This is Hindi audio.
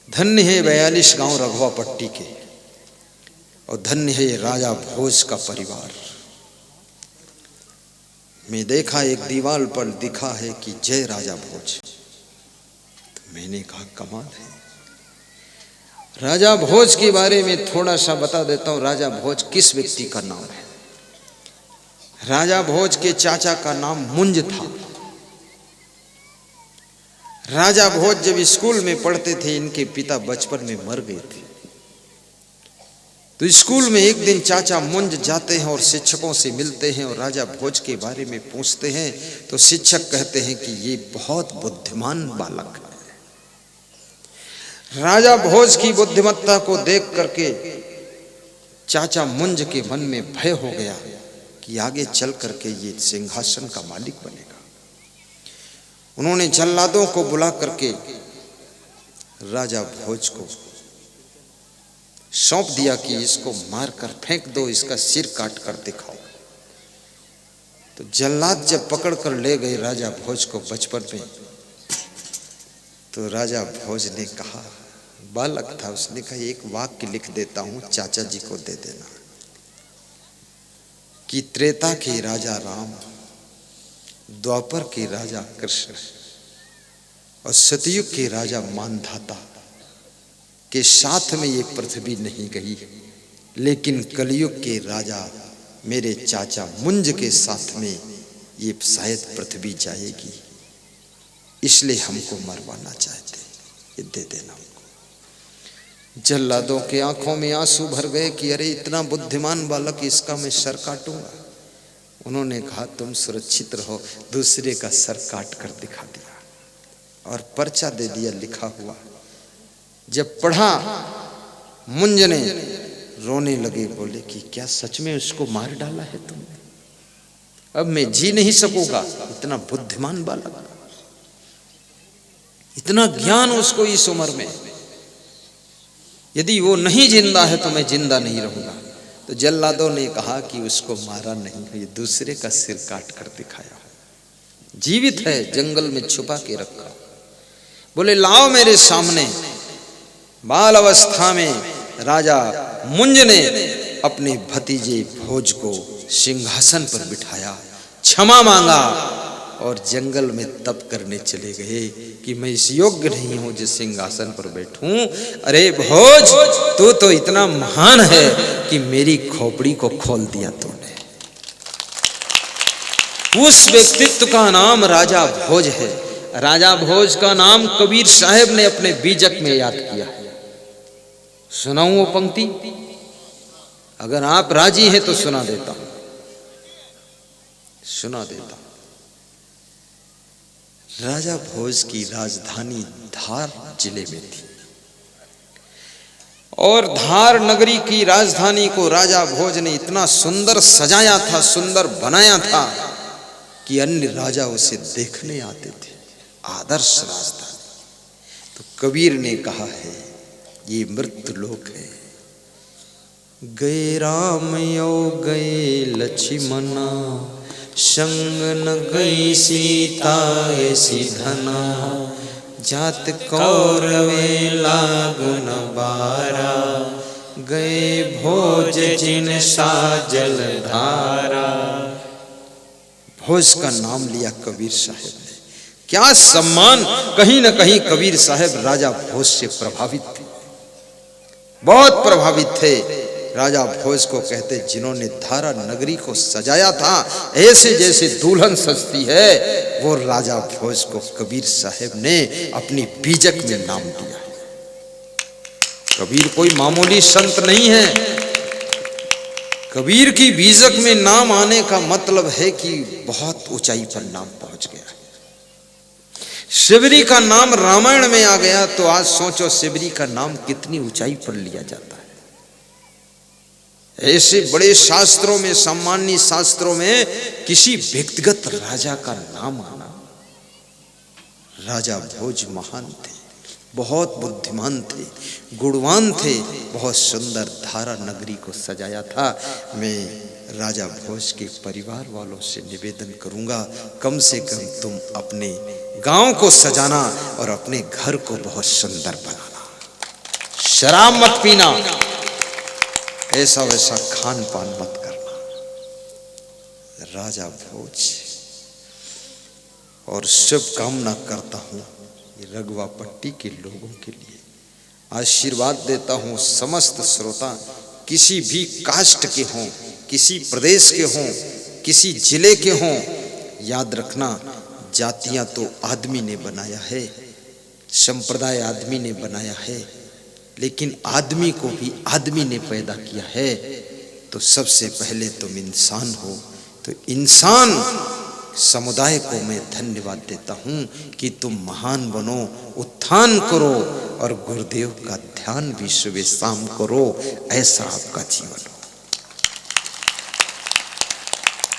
धन्य है 42 गांव रघवा पट्टी के, और धन्य है राजा भोज का परिवार। मैं देखा एक दीवार पर लिखा है कि जय राजा भोज। तो मैंने कहा कमाल है। राजा भोज के बारे में थोड़ा सा बता देता हूं। राजा भोज किस व्यक्ति का नाम है? राजा भोज के चाचा का नाम मुंज था। राजा भोज जब स्कूल में पढ़ते थे, इनके पिता बचपन में मर गए थे। तो स्कूल में एक दिन चाचा मुंज जाते हैं और शिक्षकों से मिलते हैं और राजा भोज के बारे में पूछते हैं। तो शिक्षक कहते हैं कि ये बहुत बुद्धिमान बालक है। राजा भोज की बुद्धिमत्ता को देख करके चाचा मुंज के मन में भय हो गया कि आगे चल करके ये सिंहासन का मालिक बनेगा। उन्होंने जल्लादों को बुला करके राजा भोज को सौंप दिया कि इसको मारकर फेंक दो, इसका सिर काट कर दिखाओ। तो जल्लाद जब पकड़ कर ले गए राजा भोज को बचपन में, तो राजा भोज ने कहा, बालक था, उसने कहा एक वाक्य लिख देता हूं, चाचा जी को दे देना कि त्रेता के राजा राम, द्वापर के राजा कृष्ण और सतयुग के राजा मानधाता के साथ में ये पृथ्वी नहीं गई, लेकिन कलयुग के राजा मेरे चाचा मुंज के साथ में ये शायद पृथ्वी जाएगी, इसलिए हमको मरवाना चाहते, ये दे देना हमको। जल्लादों के आंखों में आंसू भर गए कि अरे इतना बुद्धिमान बालक, इसका मैं सर काटूंगा। उन्होंने कहा तुम सुरक्षित रहो। दूसरे का सर काट कर दिखा दिया और पर्चा दे दिया लिखा हुआ। जब पढ़ा, मुंज ने रोने लगे, बोले कि क्या सच में उसको मार डाला है तुमने? अब मैं जी नहीं सकूंगा। इतना बुद्धिमान बालक, इतना ज्ञान उसको इस उम्र में, यदि वो नहीं जिंदा है तो मैं जिंदा नहीं रहूंगा। तो जल्लादों ने कहा कि उसको मारा नहीं, ये दूसरे का सिर काट कर दिखाया, जीवित है, जंगल में छुपा के रखा। बोले लाओ मेरे सामने। बाल अवस्था में राजा मुंज ने अपने भतीजे भोज को सिंहासन पर बिठाया, क्षमा मांगा और जंगल में तप करने चले गए कि मैं इस योग्य नहीं हूं जिस सिंहासन पर बैठूं। अरे भोज, तू तो इतना महान है कि मेरी खोपड़ी को खोल दिया तूने। उस व्यक्तित्व का नाम राजा भोज है। राजा भोज का नाम कबीर साहब ने अपने बीजक में याद किया है। सुनाऊं वो पंक्ति? अगर आप राजी हैं तो सुना देता हूं, सुना देता हूं। राजा भोज की राजधानी धार जिले में थी और धार नगरी की राजधानी को राजा भोज ने इतना सुंदर सजाया था, सुंदर बनाया था कि अन्य राजा उसे देखने आते थे। आदर्श राजधानी। तो कबीर ने कहा है ये मृत्यु लोक है। गए राम यो गए लक्ष्मणा, संग न गई सीता ऐसी धना, जात कौरवे लागुन बारा, गए भोज जिन सा जल धारा। भोज का नाम लिया कबीर साहब ने। क्या सम्मान! कहीं न कहीं कबीर साहब राजा भोज से प्रभावित थे, बहुत प्रभावित थे। राजा भोज को कहते जिन्होंने धारा नगरी को सजाया था ऐसे जैसे दुल्हन सजती है, वो राजा भोज को कबीर साहब ने अपनी बीजक में नाम दिया। कबीर कोई मामूली संत नहीं है। कबीर की बीजक में नाम आने का मतलब है कि बहुत ऊंचाई पर नाम पहुंच गया। शिवरी का नाम रामायण में आ गया तो आज सोचो शिवरी का नाम कितनी ऊंचाई पर लिया जाता है। ऐसे बड़े शास्त्रों में, सम्मानी शास्त्रों में किसी व्यक्तिगत राजा का नाम आना। राजा भोज महान थे, बहुत बुद्धिमान थे, गुणवान थे, बहुत सुंदर धारा नगरी को सजाया था। मैं राजा भोज के परिवार वालों से निवेदन करूंगा, कम से कम तुम अपने गांव को सजाना और अपने घर को बहुत सुंदर बनाना। शराब मत पीना, ऐसा वैसा खान पान मत करना। राजा भोज और शुभकामना करता हूं ये रगवा पट्टी के लोगों के लिए। आशीर्वाद देता हूं समस्त श्रोता, किसी भी कास्ट के हों, किसी प्रदेश के हों, किसी जिले के हों, याद रखना जातियां तो आदमी ने बनाया है, संप्रदाय आदमी ने बनाया है, लेकिन आदमी को भी आदमी ने पैदा किया है। तो सबसे पहले तुम इंसान हो, तो इंसान समुदाय को मैं धन्यवाद देता हूं कि तुम महान बनो, उत्थान करो और गुरुदेव का ध्यान भी सुबह शाम करो। ऐसा आपका जीवन हो।